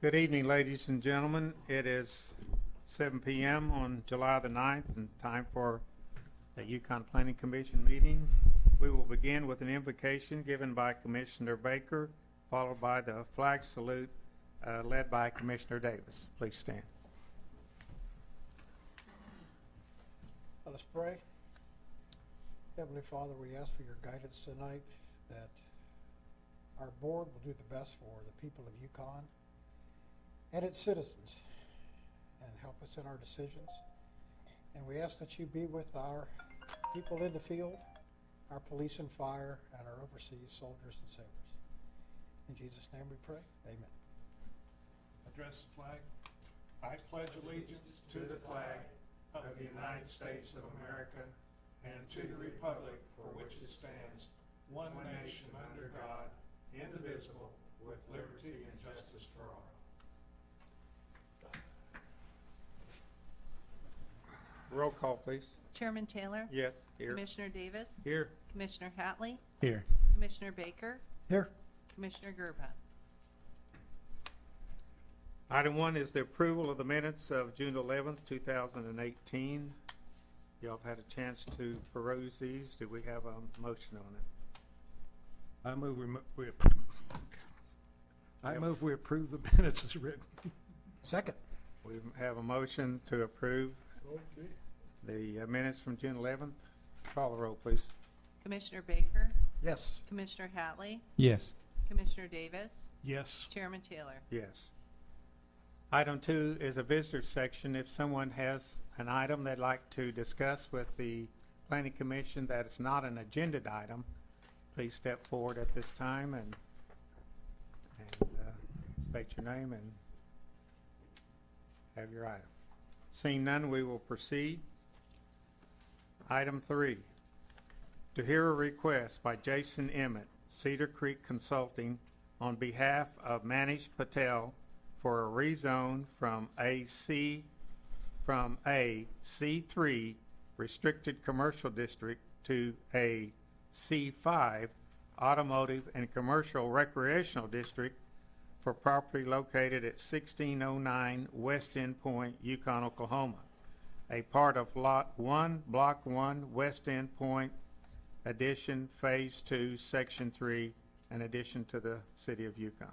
Good evening, ladies and gentlemen. It is 7 p.m. on July the 9th and time for the Yukon Planning Commission meeting. We will begin with an invocation given by Commissioner Baker, followed by the flag salute led by Commissioner Davis. Please stand. Let us pray. Heavenly Father, we ask for your guidance tonight, that our board will do the best for the people of Yukon and its citizens and help us in our decisions. And we ask that you be with our people in the field, our police and fire, and our overseas soldiers and sailors. In Jesus' name we pray. Amen. Address the flag. I pledge allegiance to the flag of the United States of America and to the republic for which it stands, one nation under God, indivisible, with liberty and justice for all. Roll call, please. Chairman Taylor? Yes, here. Commissioner Davis? Here. Commissioner Hatley? Here. Commissioner Baker? Here. Commissioner Gerba? Item 1 is the approval of the minutes of June 11th, 2018. Y'all have had a chance to peruse these. Do we have a motion on it? I move we approve the minutes as written. Second. We have a motion to approve the minutes from June 11th. Call the roll, please. Commissioner Baker? Yes. Commissioner Hatley? Yes. Commissioner Davis? Yes. Chairman Taylor? Yes. Item 2 is a visitor section. If someone has an item they'd like to discuss with the Planning Commission that is not an agenda item, please step forward at this time and state your name and have your item. Seeing none, we will proceed. Item 3, to hear a request by Jason Emmett, Cedar Creek Consulting, on behalf of Manish Patel for a rezone from a C3 restricted commercial district to a C5 automotive and commercial recreational district for property located at 1609 West End Point, Yukon, Oklahoma, a part of Lot 1, Block 1, West End Point, addition Phase 2, Section 3, in addition to the City of Yukon.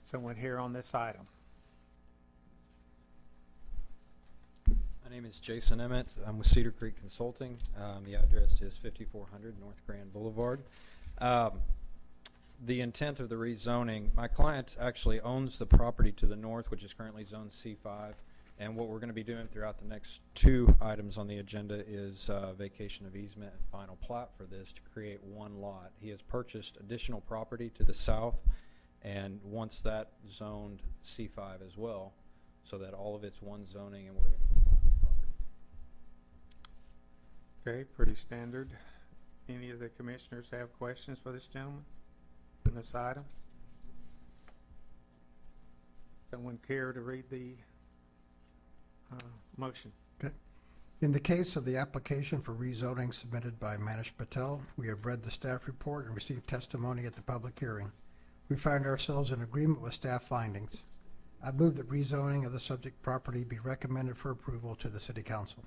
Someone here on this item? My name is Jason Emmett. I'm with Cedar Creek Consulting. The address is 5400 North Grand Boulevard. The intent of the rezoning, my client actually owns the property to the north, which is currently zone C5. And what we're going to be doing throughout the next 2 items on the agenda is vacation of easement and final plat for this to create one lot. He has purchased additional property to the south and wants that zoned C5 as well, so that all of it's one zoning and we're able to plat the property. Okay, pretty standard. Any of the commissioners have questions for this gentleman on this item? Someone care to read the motion? Okay. In the case of the application for rezoning submitted by Manish Patel, we have read the staff report and received testimony at the public hearing. We find ourselves in agreement with staff findings. I move that rezoning of the subject property be recommended for approval to the City Council.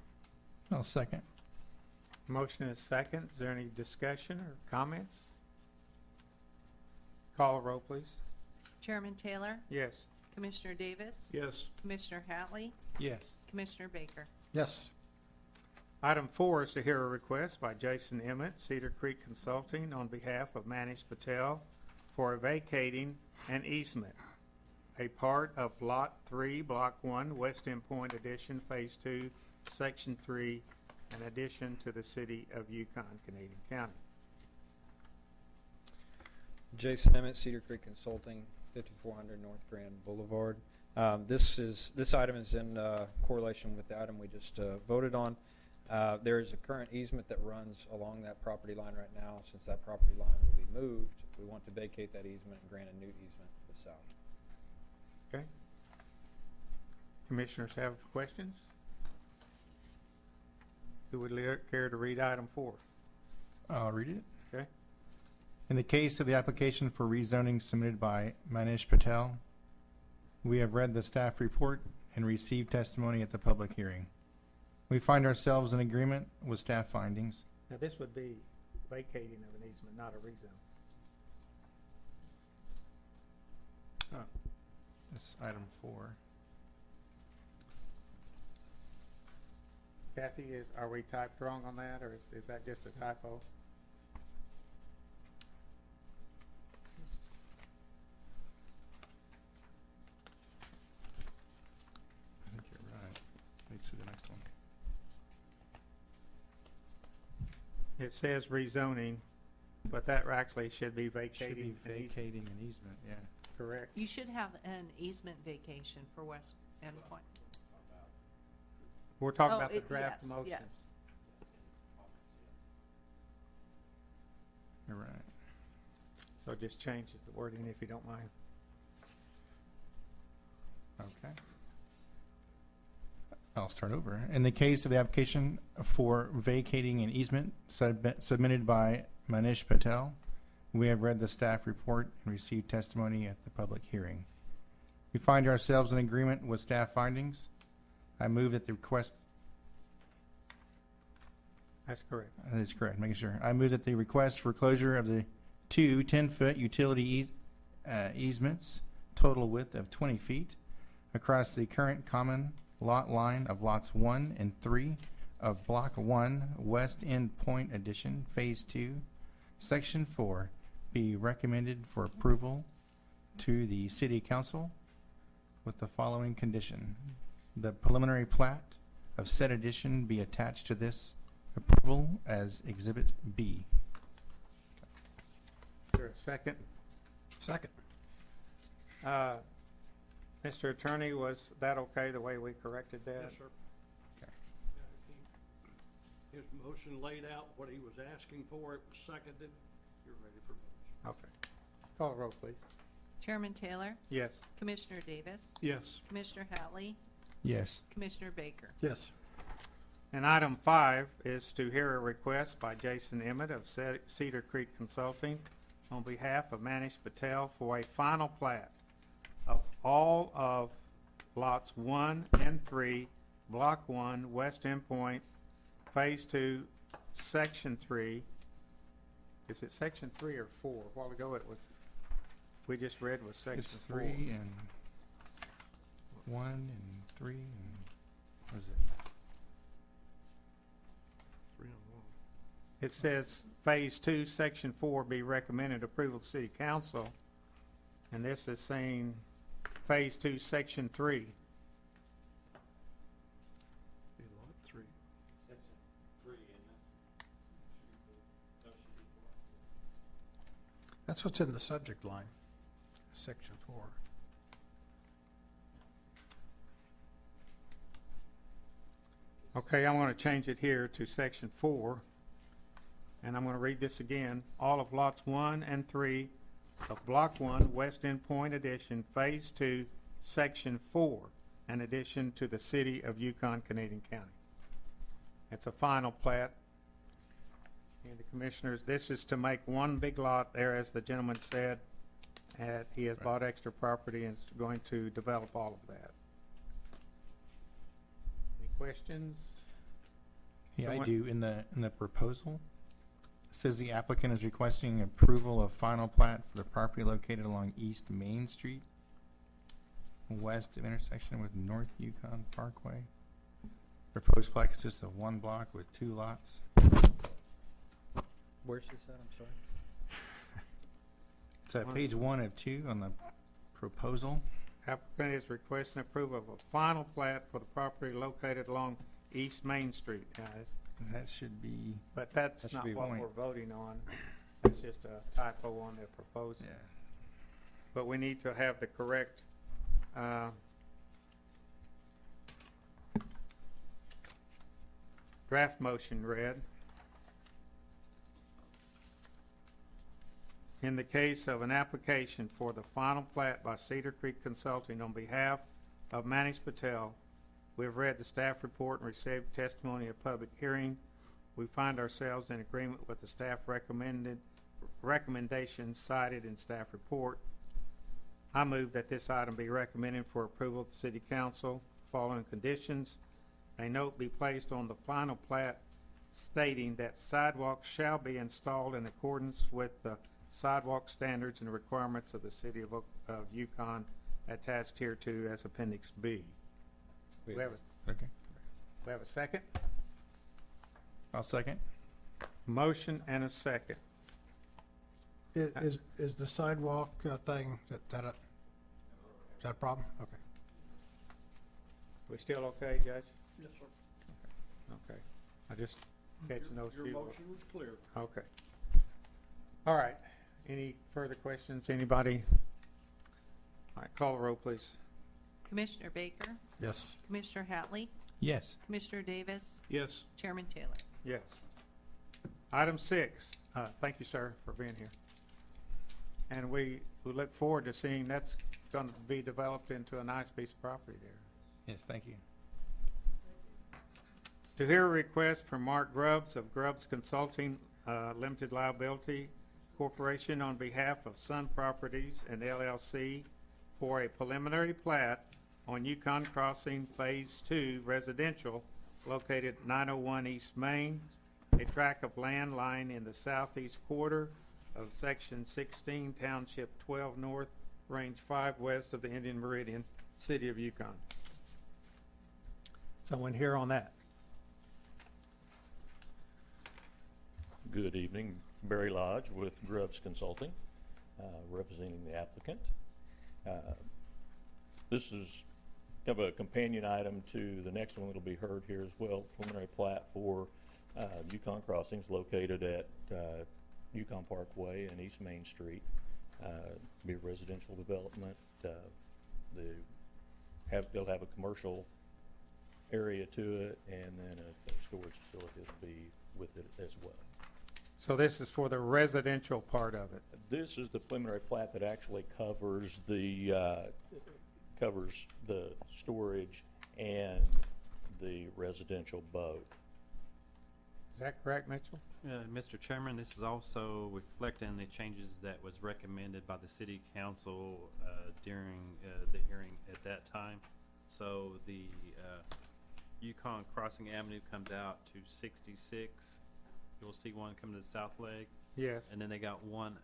I'll second. Motion is second. Is there any discussion or comments? Call a roll, please. Chairman Taylor? Yes. Commissioner Davis? Yes. Commissioner Hatley? Yes. Commissioner Baker? Yes. Item 4 is to hear a request by Jason Emmett, Cedar Creek Consulting, on behalf of Manish Patel for vacating an easement, a part of Lot 3, Block 1, West End Point Addition, Phase 2, Section 3, in addition to the City of Yukon, Canadian County. Jason Emmett, Cedar Creek Consulting, 5400 North Grand Boulevard. This item is in correlation with the item we just voted on. There is a current easement that runs along that property line right now. Since that property line will be moved, we want to vacate that easement and grant a new easement to the south. Okay. Commissioners have questions? Who would care to read item 4? I'll read it. Okay. In the case of the application for rezoning submitted by Manish Patel, We have read the staff report and received testimony at the public hearing. We find ourselves in agreement with staff findings. Now, this would be vacating of an easement, not a rezone. This item 4. Kathy, are we typed wrong on that, or is that just a typo? I think you're right. Let's see the next one. It says rezoning, but that actually should be Should be vacating an easement, vacating an easement, yeah. correct? You should have an easement vacation for West Endpoint. We're talking Oh, about the it- draft yes, motion. Yes. You're right. So just changes the wording if you don't mind. Okay. I'll start over. In the case of the application for vacating an easement submitted by Manish Patel, we have read the staff report and received testimony at the public hearing. We find ourselves in agreement with staff findings. I move that the request, That's correct. that is correct, making sure. I move that the request for closure of the two 10-foot utility easements, total width of 20 feet, across the current common lot line of lots 1 and 3 of Block 1, West End Point Addition, Phase 2, Section 4, be recommended for approval to the City Council with the following condition. The preliminary plat of said addition be attached to this approval as Exhibit B. Is there a second? Second. Mr. Attorney, was that okay, the way we corrected that? Yes, sir. Okay. His motion laid out what he was asking for, it was seconded, you're ready for votes. Okay. Call the roll, please. Chairman Taylor, Yes. Commissioner Davis, Yes. Commissioner Hatley, Yes. Commissioner Baker. Yes. And item 5 is to hear a request by Jason Emmett of Cedar Creek Consulting on behalf of Manish Patel for a final plat of all of lots 1 and 3, Block 1, West End Point, Phase 2, Section 3. Is it Section 3 or 4? A while ago it was, we just read was Section It's 4. 3 and 1 and 3 and what is it? 3 on 1. It says Phase 2, Section 4 be recommended approval of City Council. And this is saying Phase 2, Section 3. Be lot 3. That's what's in the subject line, section 4. Okay, I'm going to change it here to Section 4. And I'm going to read this again. All of lots 1 and 3 of Block 1, West End Point Addition, Phase 2, Section 4, in addition to the City of Yukon, Canadian County. It's a final plat. And the commissioners, this is to make one big lot there, as the gentleman said. He has Right. bought extra property and is going to develop all of that. Any questions? Yeah, I Someone- do. In the proposal, it says the applicant is requesting approval of final plat for the property located along East Main Street, west of intersection with North Yukon Parkway. Proposed plat consists of one block with 2 lots. Where's this at? I'm sorry. It's at page 1 of 2 on the proposal. Applicant is requesting approval of a final plat for the property located along East Main Street. That should be, But that's That should not be what point. we're voting on. It's just a typo on the proposal. yeah. But we need to have the correct, draft motion read. In the case of an application for the final plat by Cedar Creek Consulting on behalf of Manish Patel, we have read the staff report and received testimony at public hearing. We find ourselves in agreement with the staff recommendations cited in staff report. I move that this item be recommended for approval of the city council, following conditions. A note be placed on the final plat stating that sidewalks shall be installed in accordance with the sidewalk standards and requirements of the city of Yukon, attached hereto as Appendix B. Do we have Okay. a second? I'll second. Motion and a second. Is the sidewalk thing, is that a problem? Okay. We still okay, Judge? Yes, sir. Okay. I just catching those Your few. motion was clear. Okay. All right. Any further questions? Anybody? All right, call the roll, please. Commissioner Baker, Yes. Commissioner Hatley, Yes. Commissioner Davis, Yes. Chairman Taylor. Yes. Item 6, thank you, sir, for being here. And we look forward to seeing that's going to be developed into a nice piece of property there. Yes, thank you. To hear a request from Mark Grubbs of Grubbs Consulting Limited Liability Corporation on behalf of Sun Properties and LLC for a preliminary plat on Yukon Crossing Phase 2 residential located 901 East Main, a tract of land lying in the southeast quarter of Section 16, Township 12 North, Range 5 west of the Indian Meridian, City of Yukon. Someone here on that? Good evening, Barry Lodge with Grubbs Consulting, representing the applicant. This is kind of a companion item to the next one that'll be heard here as well, preliminary plat for Yukon Crossings located at Yukon Parkway and East Main Street. Be a residential development. They'll have a commercial area to it, and then a storage facility will be with it as well. So this is for the residential part of it. This is the preliminary plat that actually covers the storage and the residential both. Is that correct, Mitchell? Mr. Chairman, this is also reflecting the changes that was recommended by the city council during the hearing at that time. So the Yukon Crossing Avenue comes out to 66. You'll see one coming to the south leg. Yes. And then they got one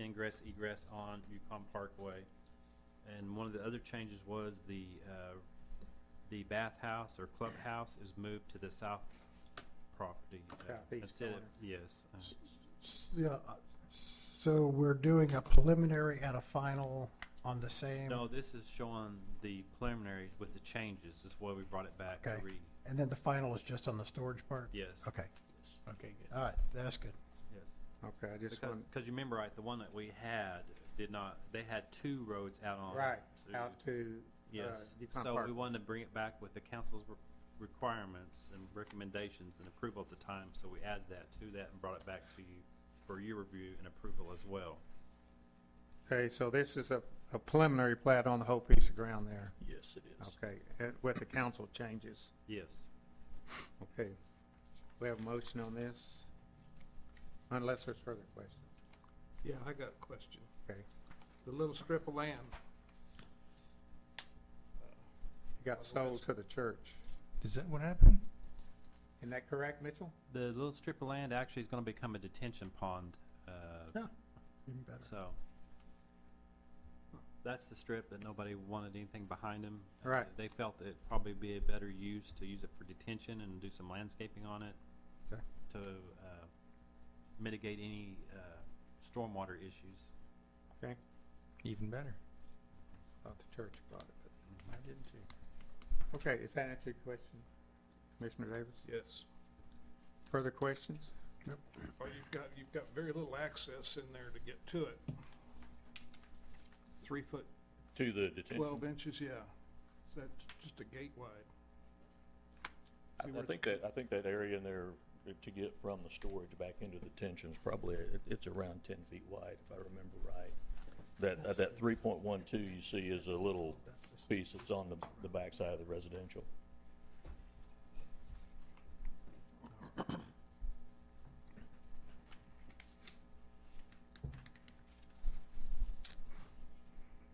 ingress egress on Yukon Parkway. And one of the other changes was the bathhouse or clubhouse is moved to the south property. Southeast instead of- corner. Yes. Yeah, so we're doing a preliminary and a final on the same? No, this is showing the preliminary with the changes, is why we brought it back to Okay. read. And then the final is just on the storage part? Yes. Okay, Okay, good. all right, that's good. Yes. Okay, I just want, Because you remember, right, the one that we had did not, they had two roads out on. right, to- out to Yes, Yukon so Park. we wanted to bring it back with the council's requirements and recommendations and approval at the time, so we added that to that and brought it back to you for your review and approval as well. Okay, so this is a preliminary plat on the whole piece of ground there. Yes, it is. Okay, with the council changes. Yes. Okay. We have a motion on this? Unless there's further questions. Yeah, I got a question. Okay. The little strip of land, It got sold to the church. Is that what happened? Isn't that correct, Mitchell? The little strip of land actually is gonna become a detention pond, Even better. so. That's the strip that nobody wanted anything behind them. Right. They felt it'd probably be a better use to use it for detention and do some landscaping on it. Okay. To mitigate any stormwater issues. Okay. Even better. Thought the church bought it, but. I did too. Okay, is that answer your question, Commissioner Davis? yes. Further questions? Well, you've got very little access in there to get to it. 3 foot, To the detention. 12 inches, yeah. So that's just a gate wide. See where I think that area in there to get from the storage back into the detention is probably, it's around 10 feet wide, if I remember right. That 3.12 you see is a little piece that's on the backside of the residential.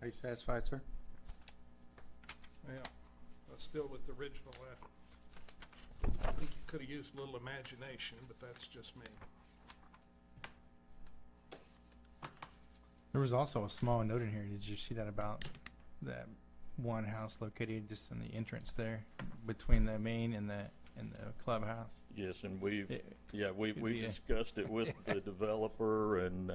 Are you satisfied, sir? Yeah, still with the original, I think you could have used a little imagination, but that's just me. There was also a small note in here. Did you see that about that one house located just in the entrance there between the main and the clubhouse? Yes, and we've, It- we could be a- discussed it with the developer and,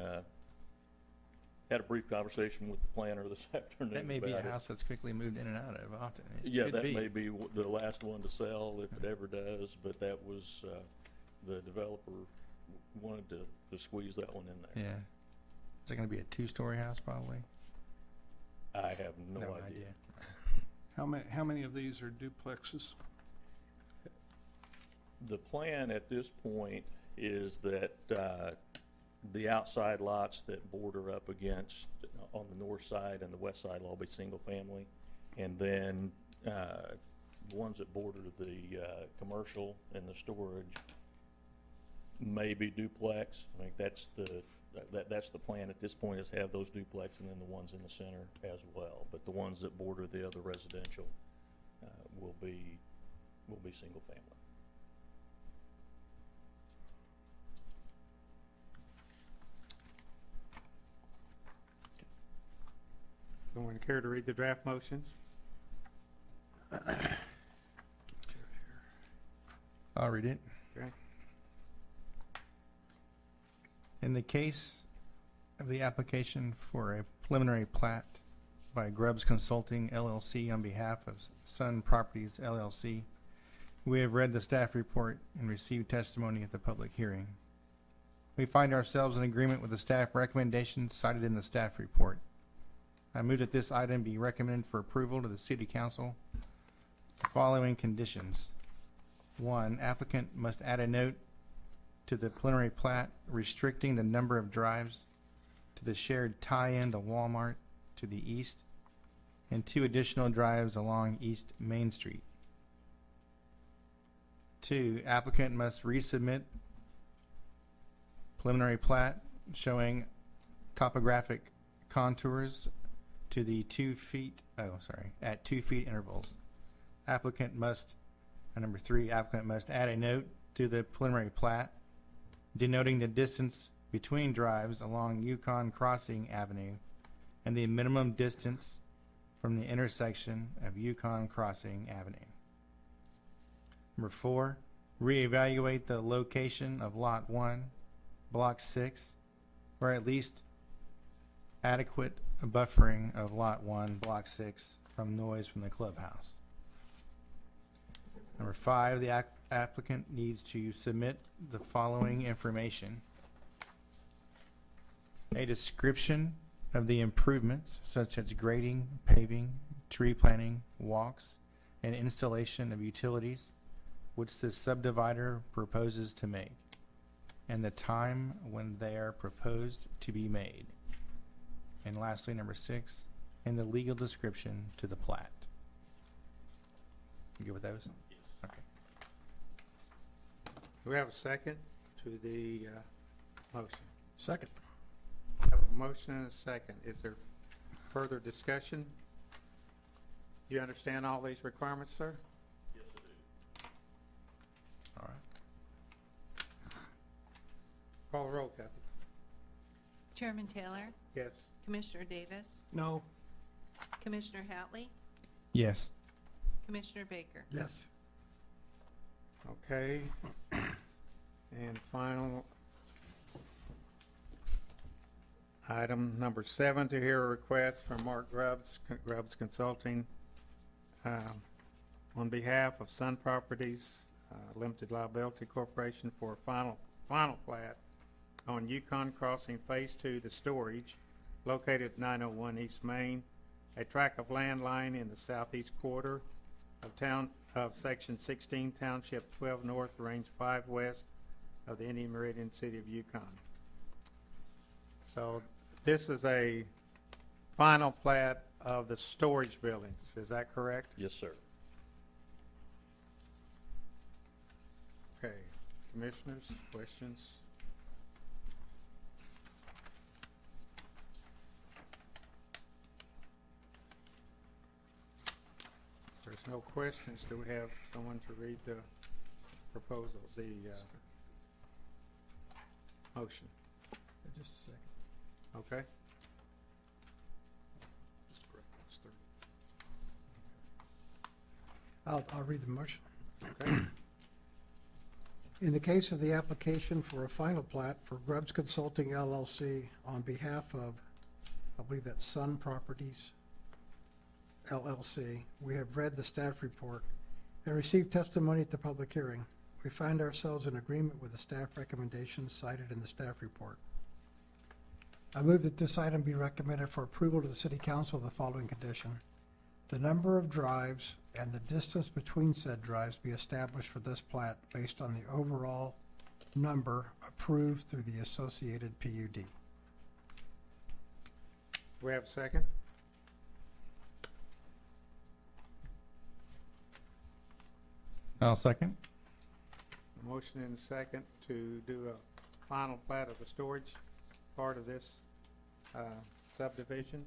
had a brief conversation with the planner this afternoon That may be a about it. house that's quickly moved in and out of often. It Yeah, could that be. may be the last one to sell if it ever does, but that was, the developer wanted to squeeze that one in there. Yeah. Is it going to be a 2-story house probably? I have no idea. How many of these are duplexes? The plan at this point is that, the outside lots that border up against, on the north side and the west side will all be single family. And then, the ones that border the, commercial and the storage may be duplex. I think that's the plan at this point, is have those duplex and then the ones in the center as well. But the ones that border the other residential, will be single family. Someone care to read the draft motions? I'll read it. Okay. In the case of the application for a preliminary plat by Grubbs Consulting LLC on behalf of Sun Properties LLC, we have read the staff report and received testimony at the public hearing. We find ourselves in agreement with the staff recommendations cited in the staff report. I move that this item be recommended for approval to the City Council. The following conditions. 1, applicant must add a note to the preliminary plat restricting the number of drives to the shared tie-in to Walmart to the east and 2 additional drives along East Main Street. 2, applicant must resubmit preliminary plat showing topographic contours to the 2 feet, at 2 feet intervals. Applicant must, number 3, applicant must add a note to the preliminary plat denoting the distance between drives along Yukon Crossing Avenue and the minimum distance from the intersection of Yukon Crossing Avenue. Number 4, reevaluate the location of Lot 1, Block 6, or at least adequate buffering of Lot 1, Block 6 from noise from the clubhouse. Number 5, the applicant needs to submit the following information: a description of the improvements such as grading, paving, tree planting, walks, and installation of utilities which the subdivider proposes to make, and the time when they are proposed to be made. And lastly, number 6, and the legal description to the plat. You good with those? Yes. Okay. Do we have a second to the motion? Second. Have a motion and a second. Is there further discussion? You understand all these requirements, sir? Yes, I do. All right. Call the roll, Kathy. Chairman Taylor, Yes. Commissioner Davis, No, Commissioner Hatley, Yes. Commissioner Baker. Yes. Okay. And final item number 7, to hear a request from Mark Grubbs Consulting, on behalf of Sun Properties Limited Liability Corporation for a final plat on Yukon Crossing Phase 2, the storage, located at 901 East Main, a tract of land lying in the southeast quarter of Section 16, Township 12 North, Range 5 West of the Indian Meridian City of Yukon. So this is a final plat of the storage buildings, is that correct? Yes, sir. Okay, commissioners, questions? There's no questions. Do we have someone to read the proposal, the motion? Just a second. Okay? Just correct, it's 30. I'll read the motion. Okay. In the case of the application for a final plat for Grubbs Consulting LLC on behalf of, I believe that's Sun Properties LLC, we have read the staff report and received testimony at the public hearing. We find ourselves in agreement with the staff recommendations cited in the staff report. I move that this item be recommended for approval to the City Council with the following condition. The number of drives and the distance between said drives be established for this plat based on the overall number approved through the associated PUD. Do we have a second? I'll second. A motion and a second to do a final plat of the storage part of this subdivision.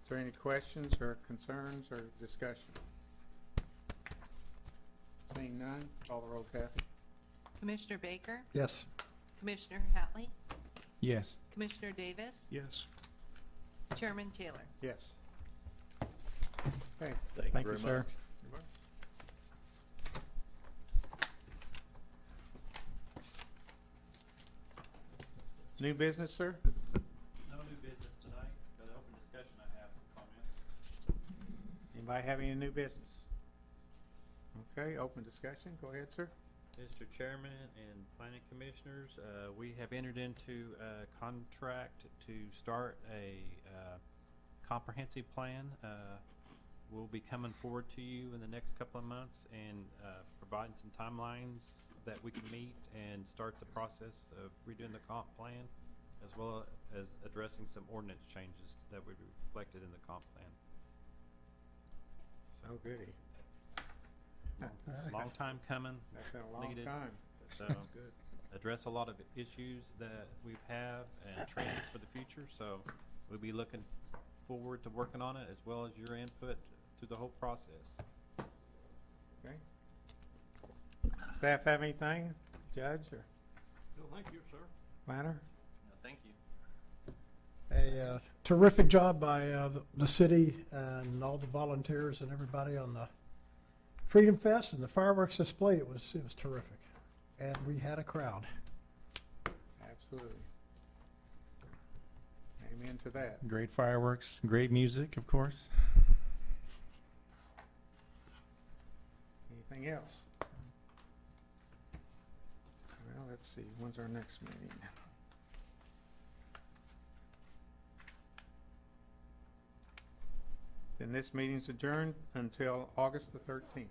Is there any questions or concerns or discussion? Seeing none, call the roll, Kathy. Commissioner Baker, Yes. Commissioner Hatley, Yes. Commissioner Davis, Yes. Chairman Taylor. Yes. Okay, Thank you very sir. much. New business, sir? No new business tonight, but open discussion, I have some comments. Anybody have any new business? Okay, open discussion. Go ahead, sir. Mr. Chairman and Planning Commissioners, we have entered into a contract to start a comprehensive plan. We'll be coming forward to you in the next couple of months and providing some timelines that we can meet and start the process of redoing the comp plan, as well as addressing some ordinance changes that would be reflected in the comp plan. So goody. It's a long time coming. That's been a long Needed. time. So address a lot of issues that we have and trends for the future. So we'll be looking forward to working on it, as well as your input through the whole process. Okay. Staff have anything? Judge or No, thank you, sir. planner? No, thank you. A terrific job by the city and all the volunteers and everybody on the Freedom Fest and the fireworks display. It was terrific, and we had a crowd. Absolutely. Amen to that. Great fireworks, great music, of course. Anything else? Well, let's see. When's our next meeting? Then this meeting's adjourned until August the 13th.